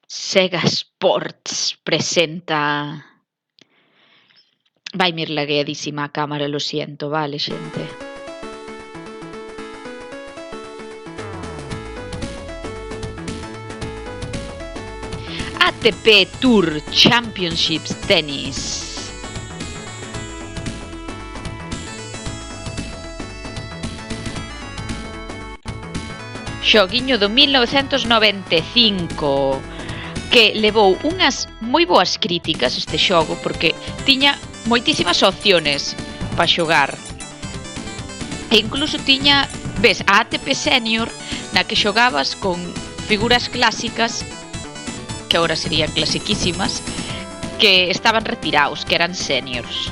Sega Sports presenta. Vai mir lagueadísima a cámara, lo siento, vale, xente. ATP Tour Championships Tennis. Xoguiño do 1995 que levou unhas moi boas críticas este xogo porque tiña moitísimas opciones para xogar e incluso tiña, ves, a ATP Senior na que xogabas con figuras clásicas que agora serían clasiquísimas que estaban retirados, que eran seniors.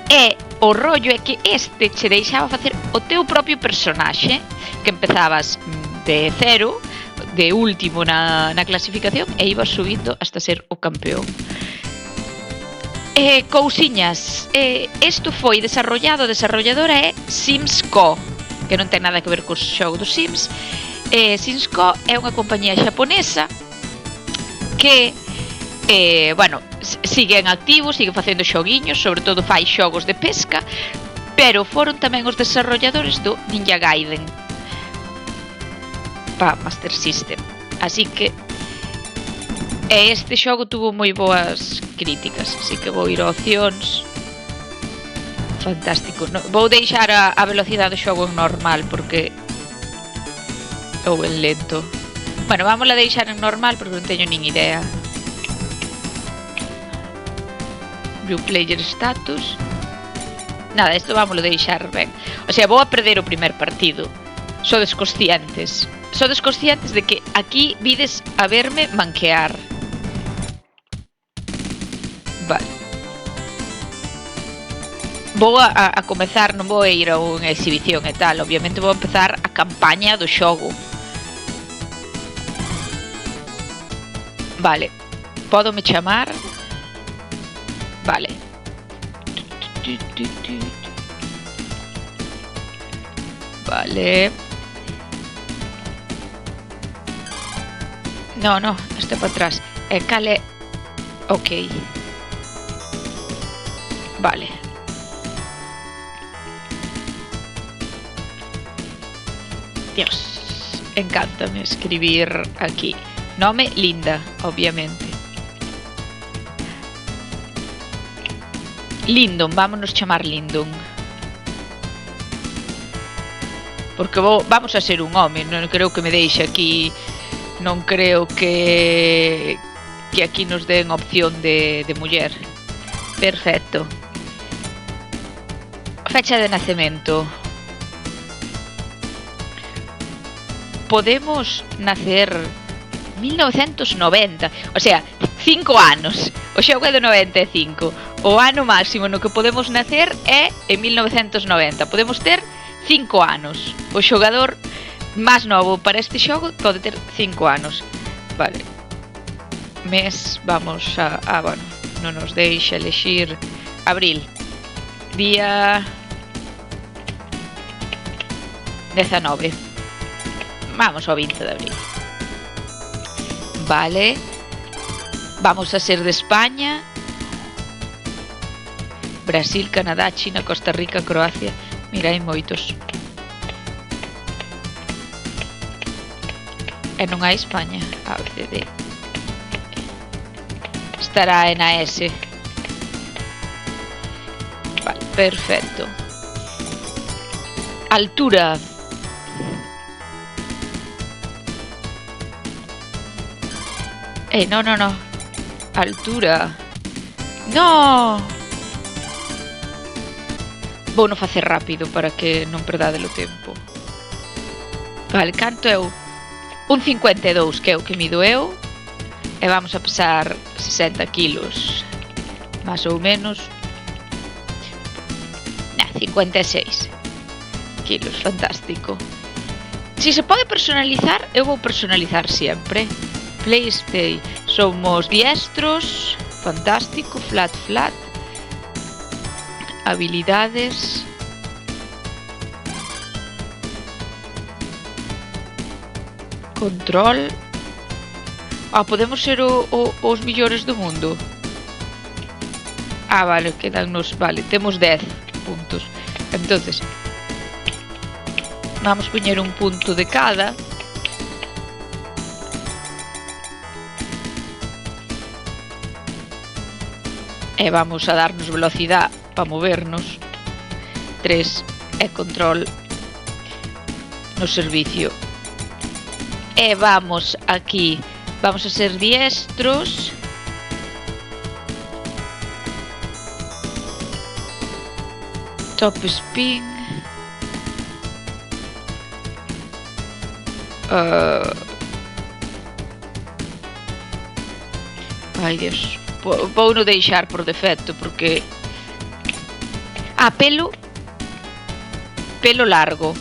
E o rollo é que este che deixaba facer o teu propio personaxe, que empezabas de cero, de último na clasificación, e ibas subindo hasta ser o campeón. Cousiñas, isto foi desarrollado, a desarrolladora é Sims Co, que non ten nada que ver co xogo dos Sims. Sims Co é unha compañía xaponesa que siguen activos, siguen facendo xoguiños, sobre todo fai xogos de pesca, pero foron tamén os desarrolladores do Ninja Gaiden para Master System. Así que este xogo tuvo moi boas críticas, así que vou ir a opcións. Fantástico. Vou deixar a velocidade do xogo en normal porque ou en lento. Bueno, vamos a deixar en normal porque non teño nin idea. View player status. Nada, isto vamos a deixar ben. O sea, vou a perder o primer partido. Sodes conscientes. Sodes conscientes de que aquí vides a verme manquear. Vale. Vou a comezar, non vou a ir a unha exhibición e tal. Obviamente vou a empezar a campaña do xogo. Vale. Pódome chamar. Vale. Vale. No, este para atrás. Cale. Ok. Vale. Dios. Encántame escribir aquí. Nome Linda, obviamente. Lindon, vámonos chamar Lindon. Porque vamos a ser un home, non creo que me deixe aquí. Non creo que aquí nos den opción de muller. Perfecto. Fecha de nacemento. Podemos nacer 1990, o sea, 5 anos. O xogo é do 95. O ano máximo no que podemos nacer é en 1990. Podemos ter 5 anos. O xogador máis novo para este xogo pode ter 5 anos. Vale. Mes, vamos bueno, non nos deixa elexir. Abril. Día 19. Vamos ao 20 de abril. Vale. Vamos a ser de España. Brasil, Canadá, China, Costa Rica, Croacia. Mira, hai moitos. E non hai España. A, B, C, D. Estará en a S. Vale, perfecto. Altura. No. Altura. No. Vou non facer rápido para que non perdade o tempo. Vale, canto é un 52, que é o que mido eu. E vamos a pesar 60 kilos. Más ou menos. 56 kilos, fantástico. Si se pode personalizar, eu vou personalizar sempre. PlayStation, somos diestros, fantástico, flat. Habilidades. Control. Podemos ser os millores do mundo. Vale, quedannos... Vale, temos 10 puntos. Entonces, vamos poñer un punto de cada. E vamos a darnos velocidade para movernos. 3 e control no servicio. E vamos aquí. Vamos a ser diestros. Top spin. Ai, Dios. Vou non deixar por defecto porque... Pelo largo.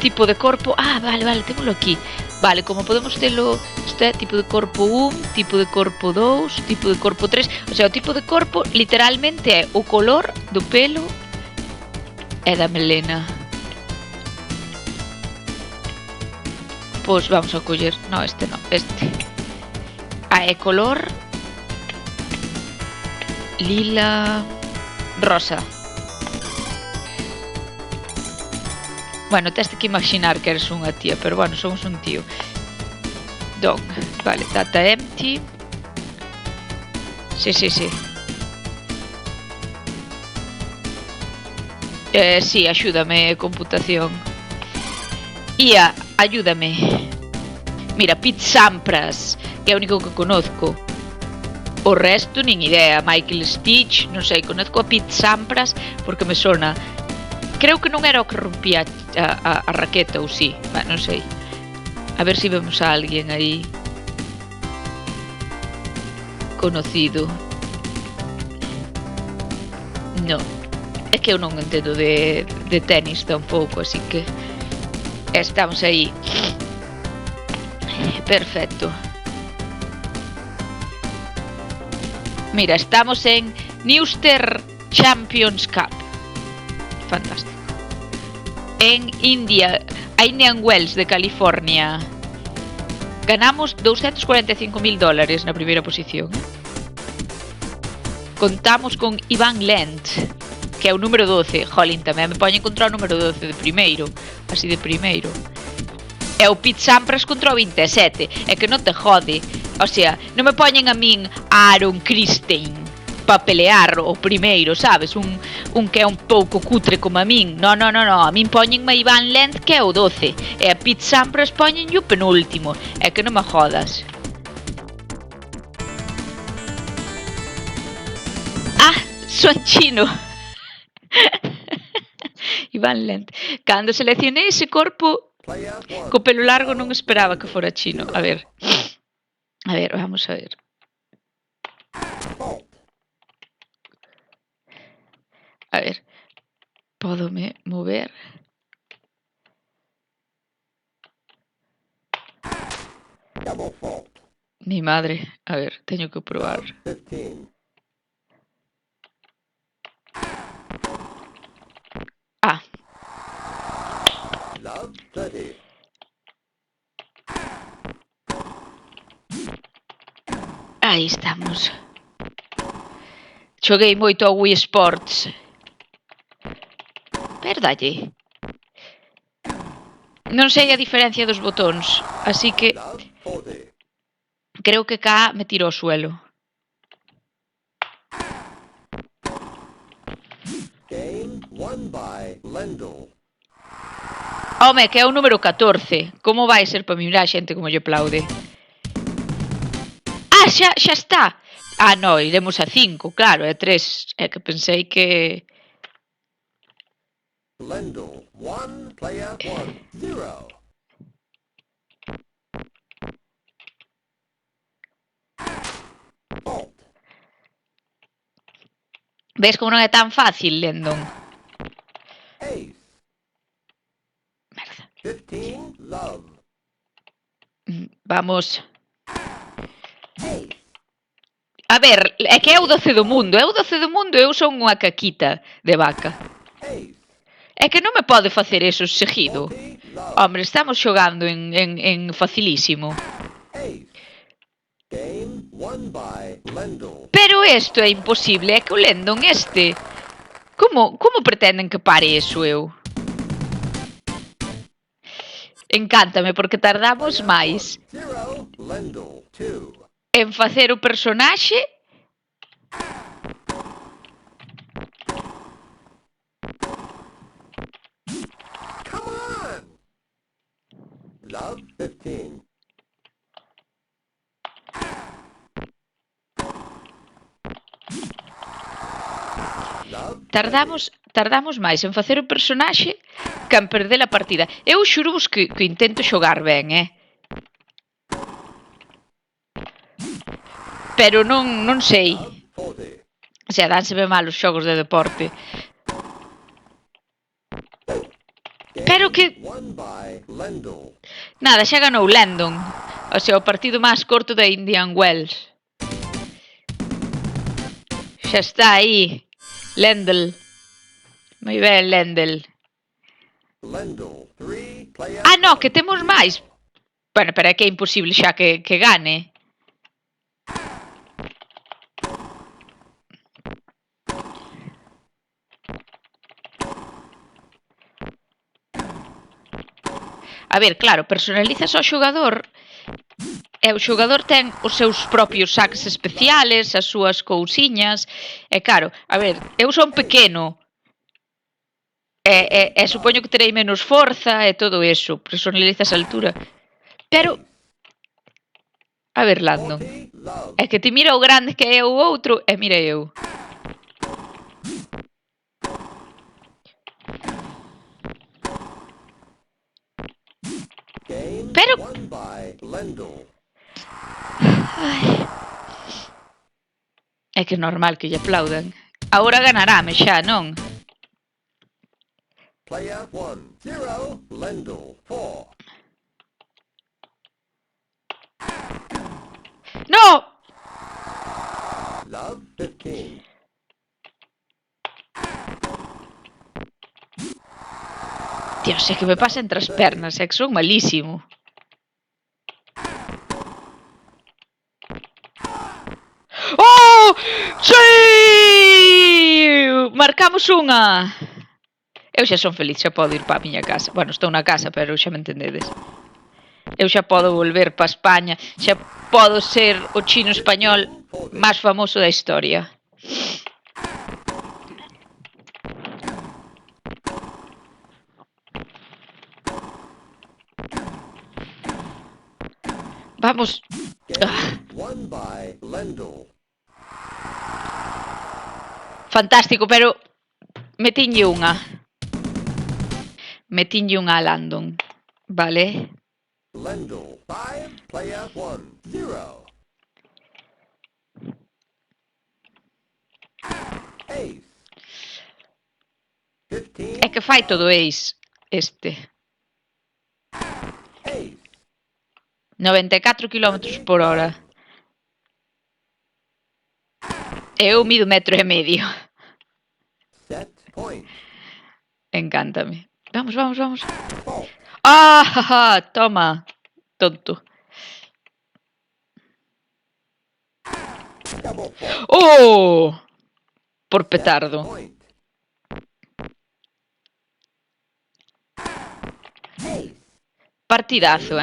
Tipo de corpo... vale, témolo aquí. Vale, como podemos telo... Este tipo de corpo 1, tipo de corpo 2, tipo de corpo 3. O sea, o tipo de corpo literalmente é o color do pelo e da melena. Pois vamos a coller... No, este non, este. É color... Lila... Rosa. Bueno, tens que imaginar que eres unha tía, pero bueno, somos un tío. Dong, vale, data empty. Sí. Sí, axúdame, computación. Ia, ayúdame. Mira, Pete Sampras, que é o único que conozco. O resto, nin idea. Michael Stitch, non sei, conozco a Pete Sampras porque me sona. Creo que non era o que rompía a raqueta, ou sí, non sei. A ver se vemos a alguén aí conocido. No, é que eu non entendo de tenis tampouco, así que estamos aí. Perfecto. Mira, estamos en Newster Champions Cup. Fantástico. En Indian Wells de California. Ganamos $245,000 na primeira posición. Contamos con Ivan Lendl, que é o número 12. Jolín, tamén me poñen contra o número 12 de primeiro. Así de primeiro. E o Pete Sampras contra o 27. É que non te jode. O sea, non me poñen a min Aaron Christein para pelear o primeiro, sabes? Un que é un pouco cutre como a min. No. A min poñenme a Ivan Lendl, que é o 12. E a Pete Sampras poñenlle o penúltimo. É que non me jodas. Son chino. Ivan Lendl. Cando seleccionei ese corpo co pelo largo non esperaba que fora chino. A ver, vamos a ver. A ver, pódome mover. Mi madre, a ver, teño que probar. Aí estamos. Xoguei moito ao Wii Sports. Verdade. Non sei a diferencia dos botóns, así que creo que cá me tiro ao suelo. Home, que é o número 14. Como vai ser para mirar a xente como lle aplaude? Xa está. No, iremos a 5, claro, é 3. É que pensei que... Lendl, 1, player 1, 0. Ves como non é tan fácil, Lendl? Merda. 15, love. Vamos. A ver, é que é o 12 do mundo. É o 12 do mundo, eu son unha caquita de vaca. É que non me pode facer eso seguido. Hombre, estamos xogando en facilísimo. Pero isto é imposible, é que o Lendon este... Como pretenden que pare iso eu? Encántame, porque tardamos máis en facer o personaxe. Tardamos máis en facer o personaxe que en perder a partida. Eu xuro-vos que intento xogar ben, pero non sei. O sea, dánseme mal os xogos de deporte. Pero que... Nada, xa ganou Lendon. O sea, o partido máis corto da Indian Wells. Xa está aí. Lendl. Moi ben, Lendl. Ah, no, que temos máis. Bueno, pero é que é imposible xa que gane. A ver, claro, personalizas ao xogador e o xogador ten os seus propios saques especiales, as súas cousiñas. E claro, a ver, eu son pequeno e supoño que terei menos forza e todo eso. Personalizas a altura. Pero, a ver, Landon, é que ti mira o grande que é o outro e mira eu. Pero... Ai. É que é normal que lle aplaudan. Agora ganarame xa, non? No! Dios, é que me pasa entre as pernas, é que son malísimo. Oh! Sí! Marcamos unha! Eu xa son feliz, xa podo ir para a miña casa. Bueno, estou na casa, pero xa me entendedes. Eu xa podo volver para España, xa podo ser o chino español máis famoso da historia. Vamos. Fantástico, pero metinlle unha. Metinlle unha a Landon, vale? É que fai todo ace este. 94 km/h. Eu mido 1,5 m. Encántame. Vamos, vamos, vamos. Ah, toma, tonto. Oh, por petardo. Partidazo,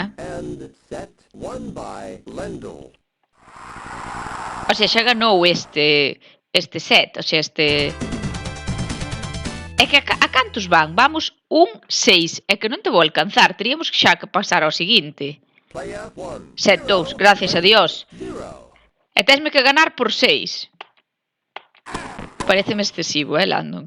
O sea, xa ganou este set, o sea, este... É que a cantos van? Vamos 1-6, é que non te vou alcanzar, teríamos xa que pasar ao seguinte. 7-2, gracias a Dios. E tesme que ganar por 6. Pareceme excesivo, Landon?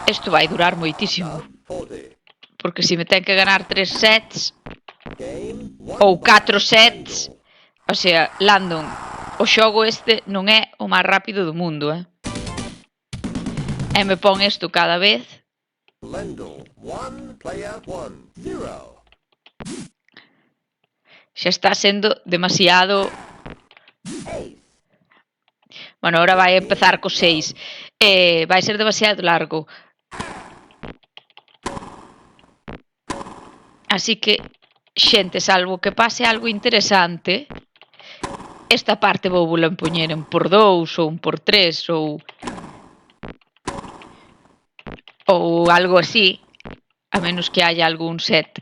Isto vai durar moitísimo. Porque se me ten que ganar 3 sets ou 4 sets, o sea, Landon, o xogo este non é o máis rápido do mundo, E me pon isto cada vez. Xa está sendo demasiado... Bueno, ahora vai empezar co 6. Vai ser demasiado largo. Así que, xente, salvo que pase algo interesante, esta parte vou vola empoñer en por 2 ou en por 3 ou algo así, a menos que haya algún set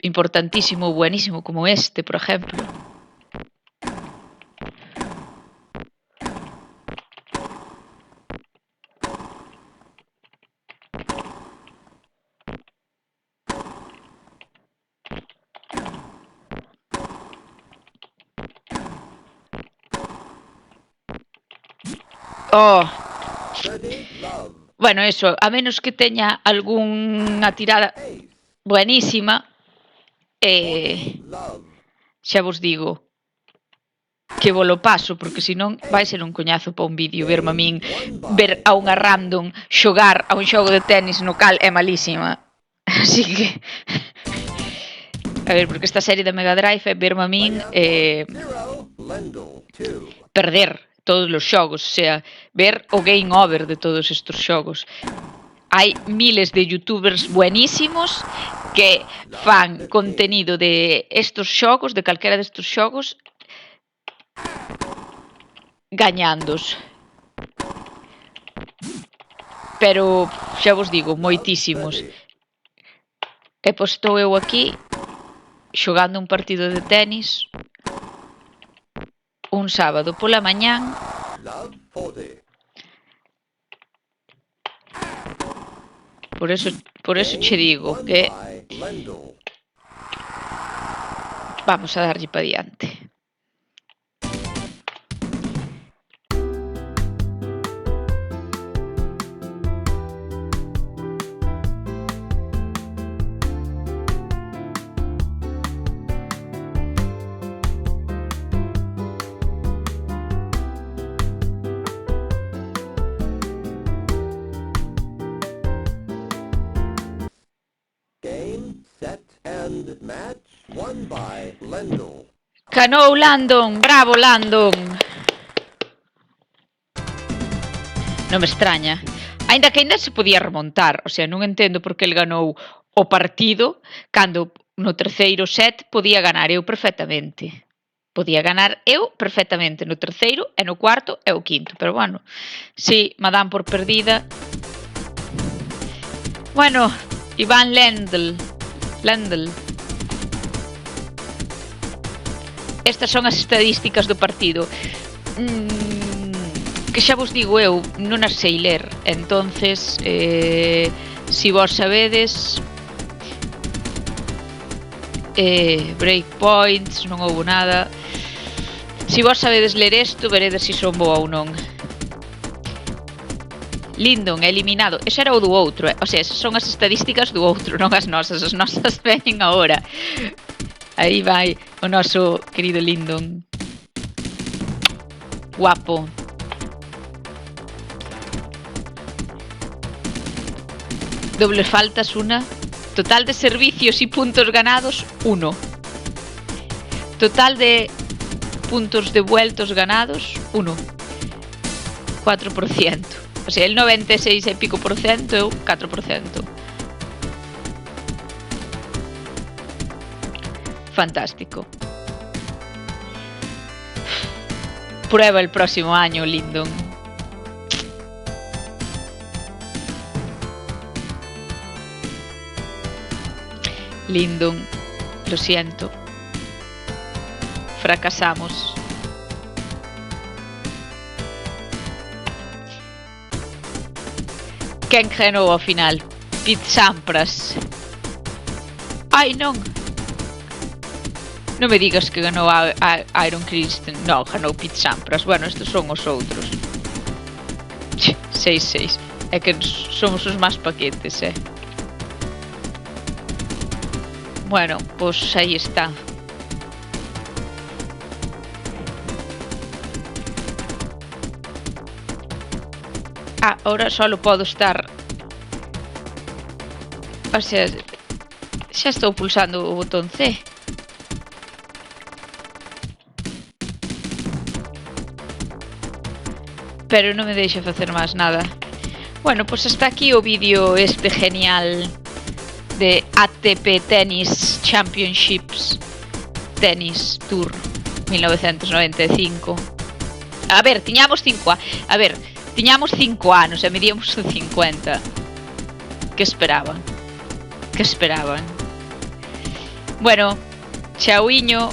importantísimo ou buenísimo como este, por ejemplo. Oh. Bueno, eso, a menos que teña algunha tirada buenísima, xa vos digo que volo paso, porque senón vai ser un coñazo para un vídeo verme a min ver a unha random xogar a un xogo de tenis no cal é malísima. Así que a ver, porque esta serie da Mega Drive é verme a min perder todos os xogos, o sea, ver o game over de todos estes xogos. Hai miles de youtubers buenísimos que fan contenido de estos xogos, de calquera destes xogos, gañandos. Pero, xa vos digo, moitísimos. E pois estou eu aquí xogando un partido de tenis un sábado pola mañán. Por eso che digo que vamos a darlle para diante. Ganou Landon, bravo Landon. Non me extraña. Ainda se podía remontar, o sea, non entendo por que el ganou o partido cando no terceiro set podía ganar eu perfectamente. Podía ganar eu perfectamente no terceiro e no cuarto e o quinto, pero bueno, si me dan por perdida. Bueno, Iván Lendl. Estas son as estadísticas do partido. Que xa vos digo eu, non as sei ler. Entonces, si vos sabedes, breakpoints, non houve nada. Si vos sabedes ler isto, veredes se son boa ou non. Lindon eliminado. Ese era o do outro, o sea, esas son as estadísticas do outro, non as nosas. As nosas veñen agora. Aí vai o noso querido Lindon. Guapo. Dobles faltas, una. Total de servicios y puntos ganados, 1. Total de puntos devueltos ganados, 1. 4%. O sea, el 96 e pico por ciento, eu 4%. Fantástico. Prueba el próximo año, Lindon. Lindon, lo siento. Fracasamos. Quen ganou ao final? Pete Sampras. Ai, non. Non me digas que ganou a Iron Christian. Non, ganou Pete Sampras. Bueno, estes son os outros. 6-6. É que somos os máis paquetes, Bueno, pois aí está. Ahora solo podo estar O sea, xa estou pulsando o botón C. Pero non me deixa facer máis nada. Bueno, pues hasta aquí o vídeo este genial de ATP Tennis Championships Tennis Tour 1995. A ver, tiñamos 5 anos e medíamos 50. Que esperaban? Que esperaban? Bueno, chauiño.